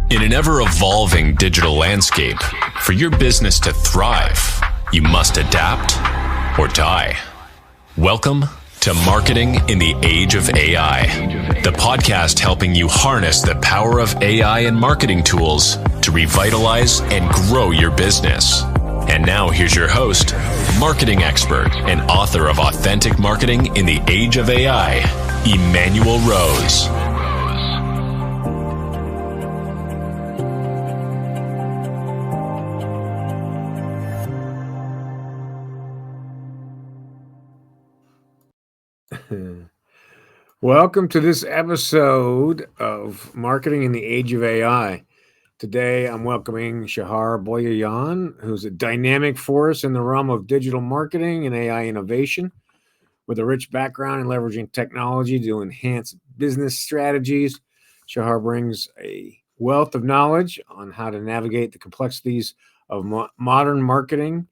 In an ever-evolving digital landscape, for your business to thrive, you must adapt or die. Welcome to Marketing in the Age of AI, the podcast helping you harness the power of AI and marketing tools to revitalize and grow your business. And now here's your host, marketing expert and author of Authentic Marketing in the Age of AI, Emanuel Rose. Welcome to this episode of Marketing in the Age of AI. Today, I'm welcoming Shahar Boyayan, who's a dynamic force in the realm of digital marketing and AI innovation. With a rich background in leveraging technology to enhance business strategies, Shahar brings a wealth of knowledge on how to navigate the complexities of modern marketing.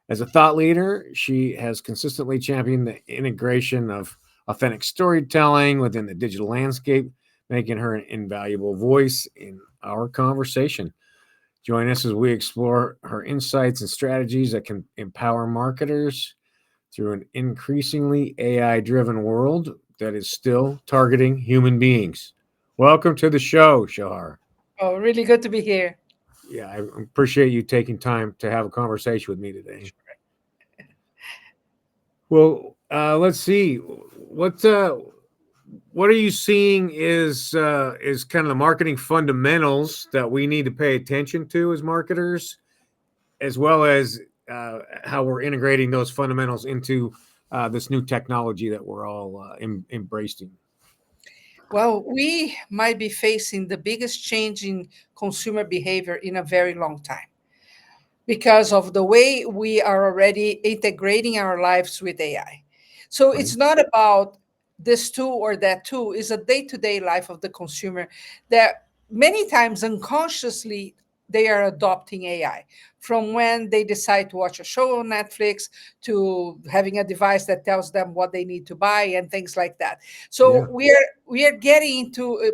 As a thought leader, she has consistently championed the integration of authentic storytelling within the digital landscape, making her an invaluable voice in our conversation. Join us as we explore her insights and strategies that can empower marketers through an increasingly AI-driven world that is still targeting human beings. Welcome to the show, Shahar. Oh, really good to be here. Yeah, I appreciate you taking time to have a conversation with me today. Well, let's see. What are you seeing is kind of the marketing fundamentals that we need to pay attention to as marketers, as well as how we're integrating those fundamentals into this new technology that we're all embracing. Well, we might be facing the biggest change in consumer behavior in a very long time because of the way we are already integrating our lives with AI. So Right? it's not about this tool or that tool, it's a day-to-day life of the consumer that many times unconsciously they are adopting AI. From when they decide to watch a show on Netflix to having a device that tells them what they need to buy and things like that. Yeah. So we are getting into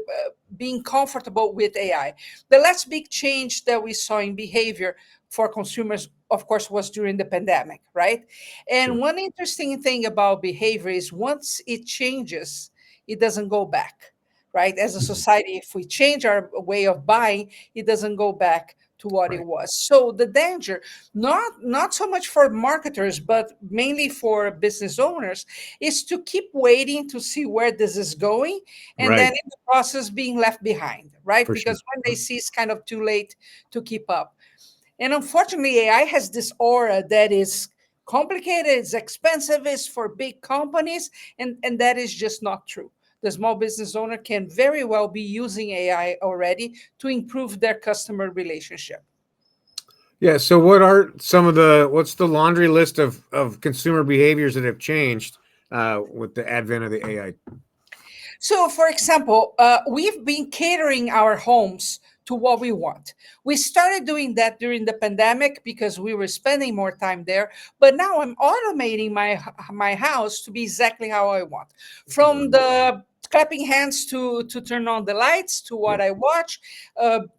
being comfortable with AI. The last big change that we saw in behavior for consumers, of course, was during the pandemic, right? Sure. And one interesting thing about behavior is once it changes, it doesn't go back, right? As a Mhm. society, if we change our way of buying, it doesn't go back to what it Right. was. So the danger, not so much for marketers, but mainly for business owners, is to keep waiting to see where this is going, and then Right. in the process being left behind, right? For sure. Because when they see it's kind of too late to keep up. And unfortunately, AI has this aura that is complicated, it's expensive, it's for big companies, and that is just not true. The small business owner can very well be using AI already to improve their customer relationship. Yeah. So, what's the laundry list of consumer behaviors that have changed with the advent of the AI? So, for example, we've been catering our homes to what we want. We started doing that during the pandemic because we were spending more time there. But now I'm automating my house to be exactly how I want, from the clapping hands to turn on the lights to what Yeah. I watch.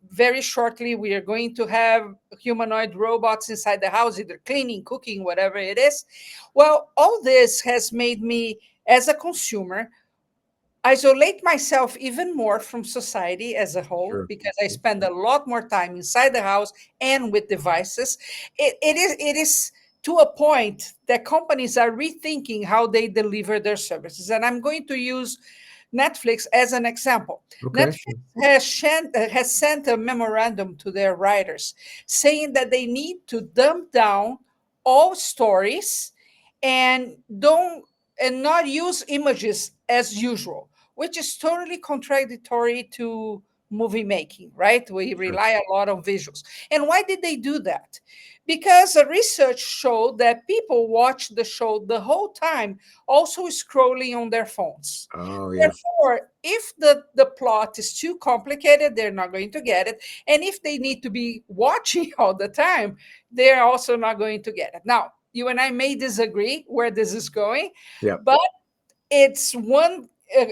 Very shortly, we are going to have humanoid robots inside the house, either cleaning, cooking, whatever it is. Well, all this has made me, as a consumer, isolate myself even more from society as a whole Sure. because I spend a lot more time inside the house and with devices. It is to a point that companies are rethinking how they deliver their services. And I'm going to use Netflix as an example. Okay. Netflix has sent a memorandum to their writers saying that they need to dumb down all stories and don't and not use images as usual, which is totally contradictory to movie making, right? We Sure. rely a lot on visuals. And why did they do that? Because the research showed that people watch the show the whole time, also scrolling on their phones. Oh yeah. Therefore, if the plot is too complicated, they're not going to get it. And if they need to be watching all the time, they're also not going to get it. Now, you and I may disagree where this is going, Yeah. but it's one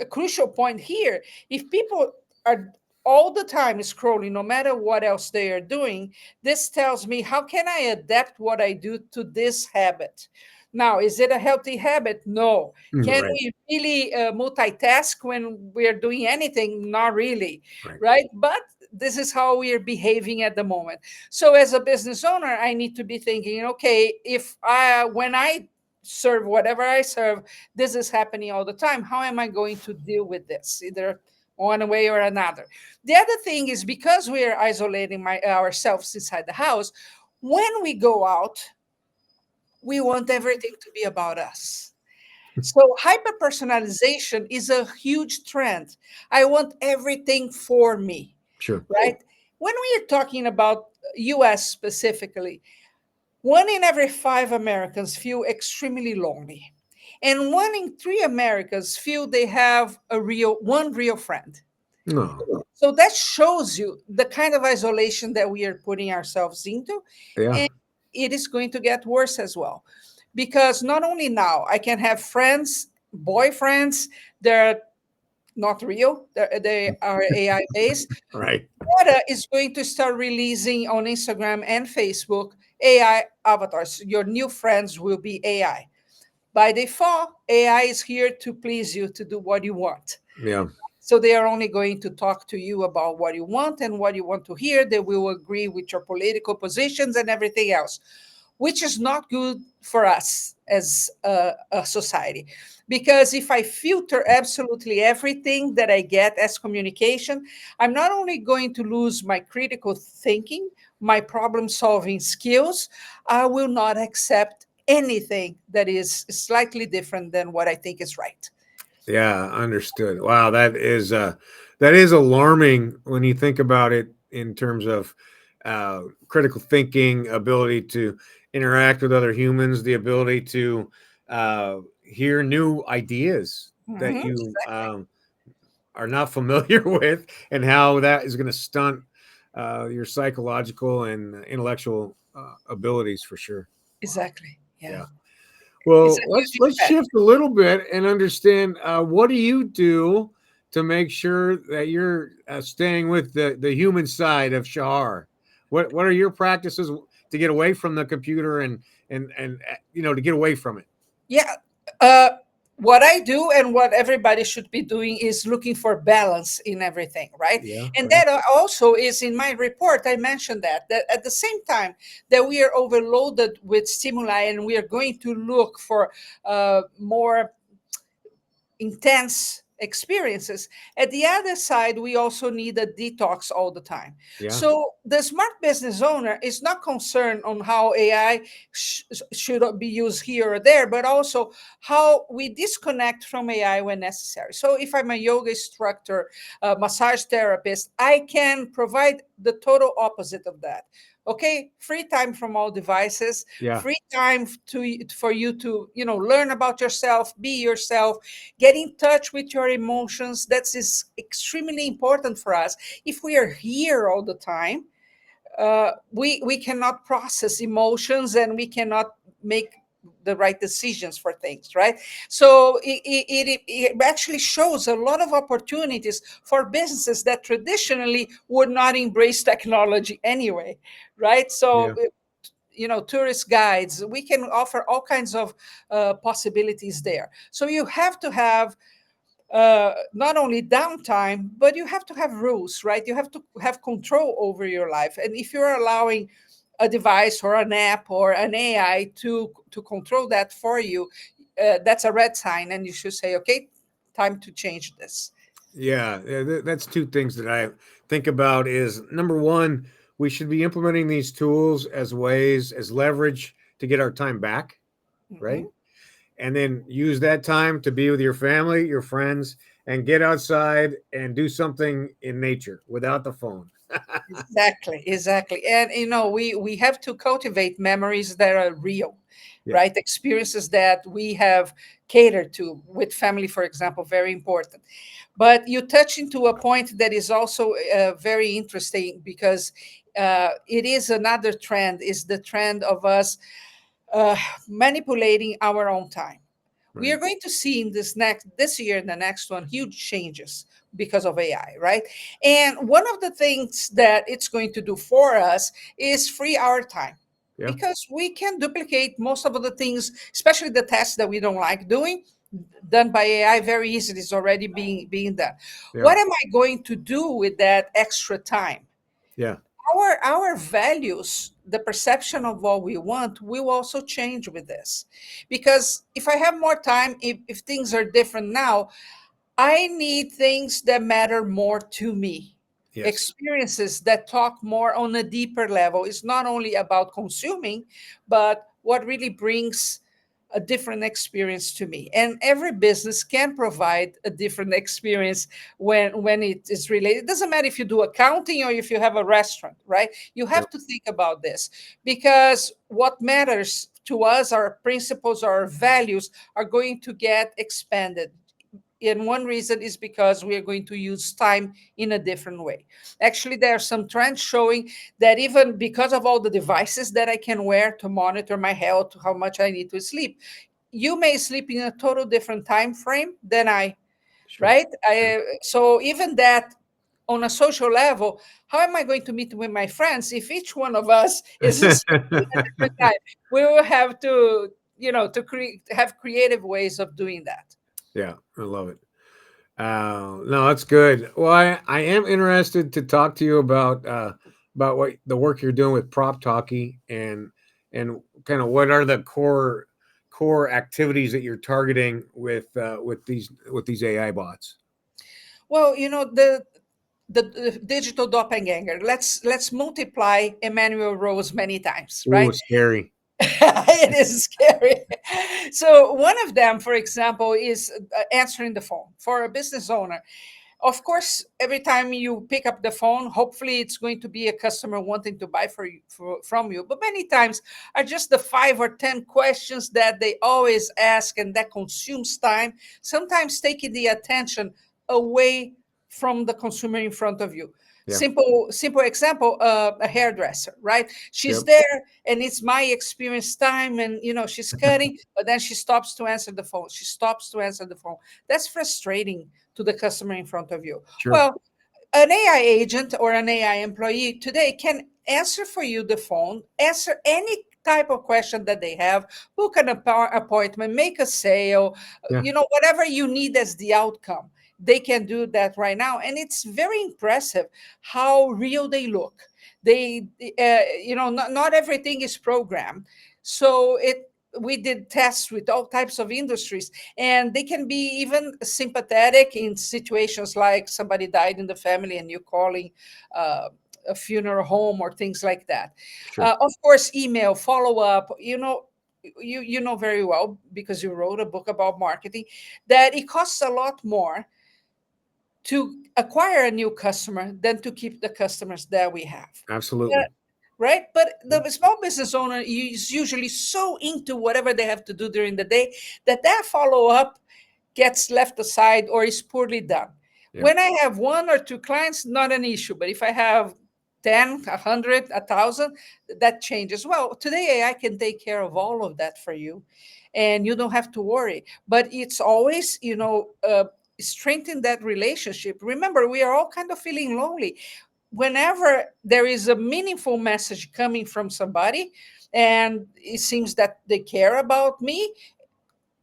crucial point here. If people are all the time scrolling, no matter what else they are doing, this tells me how can I adapt what I do to this habit. Now, is it a healthy habit? No. Can Right. we really multitask when we're doing anything? Not really, Right. right? But this is how we are behaving at the moment. So, as a business owner, I need to be thinking, okay, if when I serve whatever I serve, this is happening all the time. How am I going to deal with this, either one way or another? The other thing is because we are isolating ourselves inside the house, when we go out, we want everything to be about us. So hyper personalization is a huge trend. I want everything for me, Sure. right? When we are talking about US specifically, 1 in every 5 Americans feel extremely lonely. And 1 in 3 Americans feel they have one real friend. No. So that shows you the kind of isolation that we are putting ourselves into. Yeah. And it is going to get worse as well. Because not only now, I can have friends, boyfriends, they're not real, they are AI based. Right. Meta is going to start releasing on Instagram and Facebook AI avatars. Your new friends will be AI. By default, AI is here to please you, to do what you want. Yeah. So they are only going to talk to you about what you want and what you want to hear. They will agree with your political positions and everything else, which is not good for us as a society. Because if I filter absolutely everything that I get as communication, I'm not only going to lose my critical thinking, my problem solving skills, I will not accept anything that is slightly different than what I think is right. Yeah, understood. Wow, that is alarming when you think about it in terms of critical thinking, ability to interact with other humans, the ability to hear new ideas that Mhm. you are not familiar with, and how that is going to stunt your psychological and intellectual abilities for sure. Exactly. Yeah. Yeah. It's Well, a let's huge let's impact. shift a little bit and understand what do you do to make sure that you're staying with the human side of Shahar? What are your practices to get away from the computer and to get away from it? Yeah. Uh, what I do and what everybody should be doing is looking for balance in everything, right? Yeah, And right. that also is in my report. I mentioned that at the same time that we are overloaded with stimuli and we are going to look for more intense experiences. At the other side, we also need a detox all the time. Yeah, So the smart business owner is not concerned on how AI should be used here or there, but also how we disconnect from AI when necessary. So if I'm a yoga instructor, a massage therapist, I can provide the total opposite of that. Okay, free time from all devices, yeah, free time for you to learn about yourself, be yourself, get in touch with your emotions. Is extremely important for us. If we are here all the time, we cannot process emotions and we cannot make the right decisions for things, right? So it actually shows a lot of opportunities for businesses that traditionally would not embrace technology anyway, right? So yeah, tourist guides, we can offer all kinds of possibilities there. So you have to have not only downtime, but you have to have rules, right? You have to have control over your life. And if you're allowing a device or an app or an AI to control that for you, that's a red sign, and you should say, okay, time to change this. yeah. That's two things that I think about. Is number one, we should be implementing these tools as ways as leverage to get our time back, right? Mhm. And then use that time to be with your family, your friends, and get outside and do something in nature without the phone. Exactly, exactly. And we have to cultivate memories that are real, Yeah, right? Experiences that we have catered to with family, for example, very important. But you touch into a point that is also very interesting because it is another trend, is the trend of us uh, manipulating our own time. We are right. going to see in this year and the next one huge changes. because of AI, right? And one of the things that it's going to do for us is free our time, Yeah. because we can duplicate most of the things, especially the tasks that we don't like doing, done by AI very easily. It's already being done. Yeah. What am I going to do with that extra time? Yeah. Our values, the perception of what we want, will also change with this. Because if I have more time, if things are different now, I need things that matter more to me. Yes. Experiences that talk more on a deeper level. It's not only about consuming, but what really brings a different experience to me. And every business can provide a different experience when it is related. It doesn't matter if you do accounting or if you have a restaurant, right? You Yeah. have to think about this, because what matters to us, our principles, our values, are going to get expanded. And one reason is because we are going to use time in a different way. Actually, there are some trends showing that even because of all the devices that I can wear to monitor my health, how much I need to sleep, you may sleep in a total different time frame than I, Sure. right? So even that, on a social level, how am I going to meet with my friends if each one of us is sleeping at a different time? We will have to, have creative ways of doing that. Yeah, I love it. No, that's good. Well, I am interested to talk to you about what the work you're doing with Prop Talkie, and kind of what are the core activities that you're targeting with these AI bots. Well, the digital doppelganger. Let's multiply Emanuel Rose many times, Ooh, right? scary. It is scary. So one of them, for example, is answering the phone for a business owner. Of course, every time you pick up the phone, hopefully it's going to be a customer wanting to buy from you. But many times are just the 5 or 10 questions that they always ask, and that consumes time, sometimes taking the attention away from the consumer in front of you. Yeah. Simple example, a hairdresser, right? She's Yep. there and it's my experience time, and she's cutting, but then she stops to answer the phone. She stops to answer the phone. That's frustrating to the customer in front of you. Sure. Well, an AI agent or an AI employee today can answer for you the phone, answer any type of question that they have, book an appointment, make a sale, Yeah. whatever you need as the outcome. They can do that right now. And it's very impressive how real they look. Not everything is programmed. So we did tests with all types of industries, and they can be even sympathetic in situations like somebody died in the family and you're calling uh, a funeral home or things like that. Sure. Of course, email follow up. You know very well, because you wrote a book about marketing, that it costs a lot more to acquire a new customer than to keep the customers that we have. Absolutely. Right? But Yeah. the small business owner is usually so into whatever they have to do during the day that follow up gets left aside or is poorly done. Yeah. When I have 1 or 2 clients, not an issue. But if I have 10, 100, 1,000, that changes. Well, today AI can take care of all of that for you, and you don't have to worry. But it's always, strengthen that relationship. Remember, we are all kind of feeling lonely. Whenever there is a meaningful message coming from somebody and it seems that they care about me,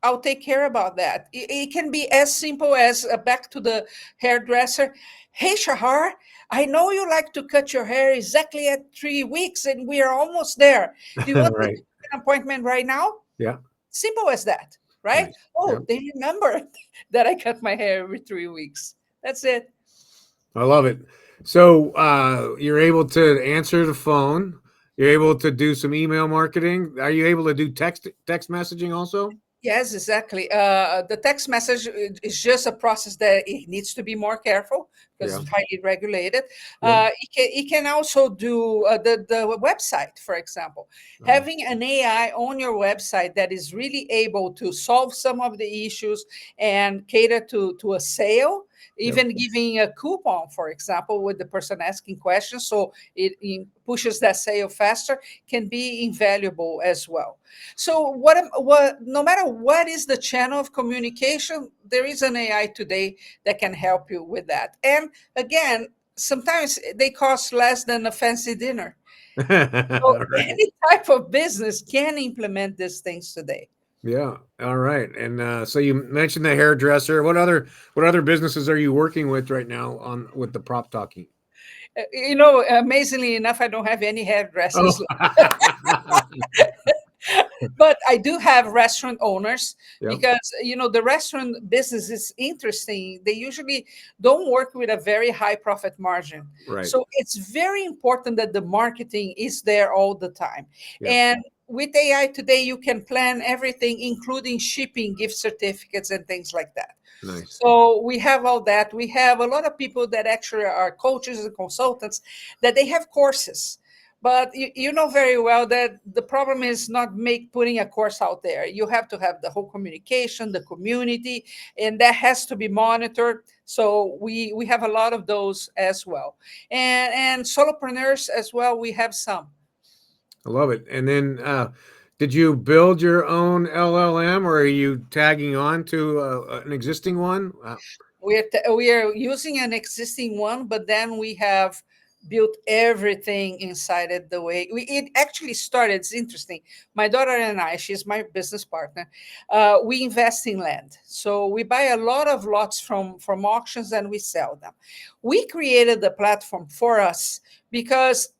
I'll take care about that. It can be as simple as back to the hairdresser. Hey, Shahar, I know you like to cut your hair exactly at 3 weeks, and we are almost there. Do you want to Right. make an appointment right now? Yeah. Simple as that, right? Nice. Yeah. Oh, they remember that I cut my hair every 3 weeks. That's it. I love it. So you're able to answer the phone. You're able to do some email marketing. Are you able to do text messaging also? Yes, exactly. The text message is just a process that it needs to be more careful, because Yeah. it's highly regulated. Yep. It can also do the website, for example. Uh, Having an AI on your website that is really able to solve some of the issues and cater to a sale, yep. even giving a coupon, for example, with the person asking questions, so it pushes that sale faster, can be invaluable as well. So no matter what is the channel of communication, there is an AI today that can help you with that. And again, sometimes they cost less than a fancy dinner. So Right. any type of business can implement these things today. Yeah. All right. And so you mentioned the hairdresser. What other businesses are you working with right now on with the prop talking? Amazingly enough, I don't have any Oh. hairdressers, but I do have restaurant owners Yep. because the restaurant business is interesting. They usually don't work with a very high profit margin, Right. so it's very important that the marketing is there all the time. Yep. And with AI today, you can plan everything, including shipping, gift certificates, and things like that. Nice. So we have all that. We have a lot of people that actually are coaches and consultants that they have courses. But you know very well that the problem is not putting a course out there. You have to have the whole communication, the community, and that has to be monitored. So we have a lot of those as well, and solopreneurs as well. We have some. I love it. And then, did you build your own LLM, or are you tagging on to an existing one? We are using an existing one, but then we have built everything inside it the way it actually started. It's interesting. My daughter and I, she's my business partner, we invest in land. So we buy a lot of lots from auctions and we sell them. We created the platform for us because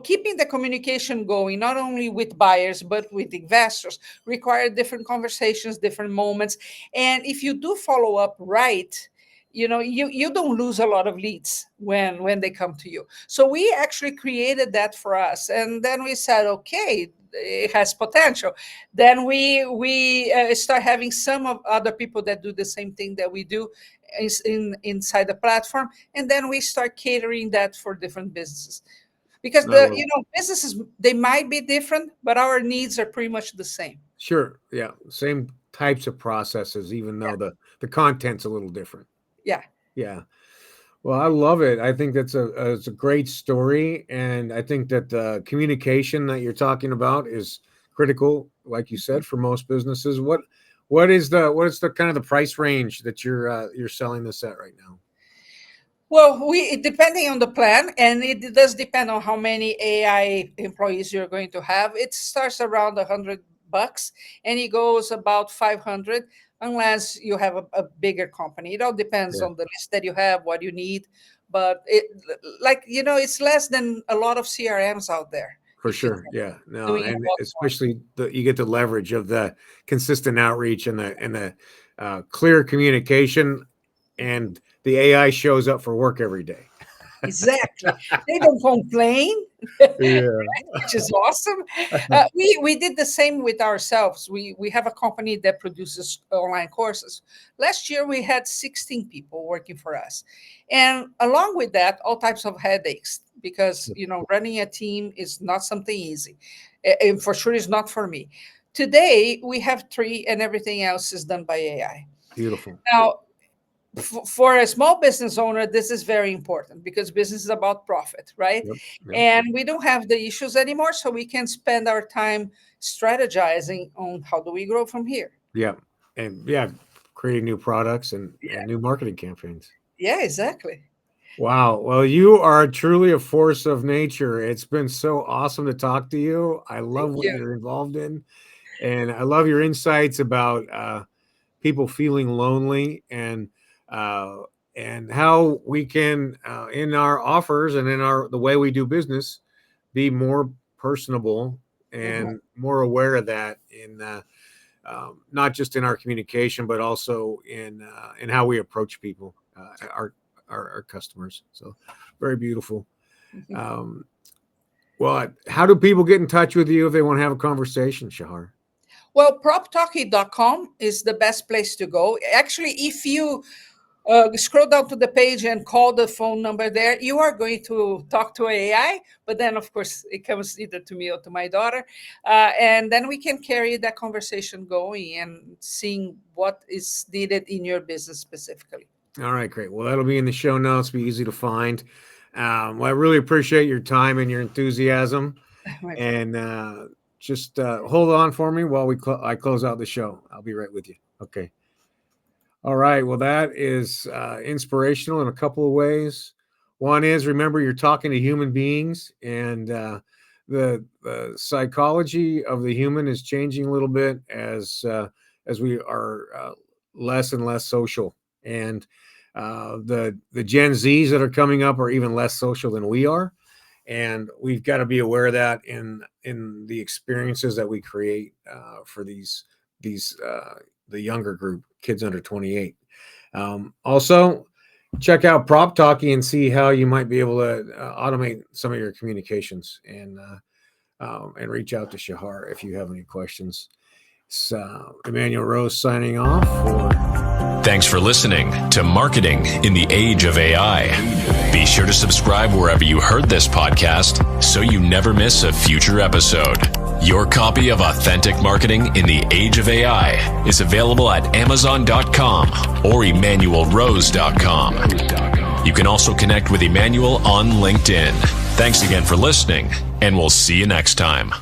keeping the communication going, not only with buyers, but with investors, require different conversations, different moments. And if you do follow up right, you don't lose a lot of leads when they come to you. So we actually created that for us. And then we said, okay, it has potential. Then we start having some of other people that do the same thing that we do inside the platform. And then we start catering that for different businesses, because I love businesses, they might be different, but our needs are pretty much the same. Sure. Yeah. Same types of processes, even Yeah. though the content's a little different. Yeah. Yeah. Well, I love it. I think it's a great story, and I think that the communication that you're talking about is critical, like you said, for most businesses. What is the kind of the price range that you're selling this at right now? Well, depending on the plan, and it does depend on how many AI employees you're going to have. It starts around $100, and it goes about 500, unless you have a bigger company. It all depends Yeah, on the list that you have, what you need. But it's less than a lot of CRMs out there. for If you sure. Yeah. No, doing a and lot more. especially you get the leverage of the consistent outreach and the clear communication, and the AI shows up for work every day. Exactly. They don't complain, Yeah. which is awesome. We did the same with ourselves. We have a company that produces online courses. Last year, we had 16 people working for us. And along with that, all types of headaches, because, running a team is not something easy. And for sure, it's not for me. Today, we have three, and everything else is done by AI. Beautiful. Now, for a small business owner, this is very important because business is about profit, right? Yep. Yep. And we don't have the issues anymore, so we can spend our time strategizing on how do we grow from here. Yeah. And yeah, creating new products and Yeah, new marketing campaigns. yeah, exactly. Wow. Well, you are truly a force of nature. It's been so awesome to talk to you. I love Thank what you. you're involved in, and I love your insights about people feeling lonely uh, and how we can, in our offers and in the way we do business, be more personable Mhm. and more aware of that not just in our communication, but also in how we approach people, our customers. So very beautiful. Um, well, how do people get in touch with you if they want to have a conversation, Shahar? Well, proptalkie.com is the best place to go. Actually, if you scroll down to the page and call the phone number there. You are going to talk to AI, but then, of course, it comes either to me or to my daughter. And then we can carry that conversation going and seeing what is needed in your business specifically. All right, great. Well, that'll be in the show notes, be easy to find. Well, I really appreciate your time and your enthusiasm. And just hold on for me while I close out the show. I'll be right with you. Okay. All right. Well, that is inspirational in a couple of ways. One is, remember, you're talking to human beings, and the psychology of the human is changing a little bit as we are less and less social. And the Gen Zs that are coming up are even less social than we are. And we've got to be aware of that in the experiences that we create for the younger group, kids under 28. Also, check out Prop Talkie and see how you might be able to automate some of your communications, and reach out to Shahar if you have any questions. It's Emanuel Rose signing off. Thanks for listening to Marketing in the Age of AI. Be sure to subscribe wherever you heard this podcast so you never miss a future episode. Your copy of Authentic Marketing in the Age of AI is available at Amazon.com or EmanuelRose.com. You can also connect with Emanuel on LinkedIn. Thanks again for listening, and we'll see you next time.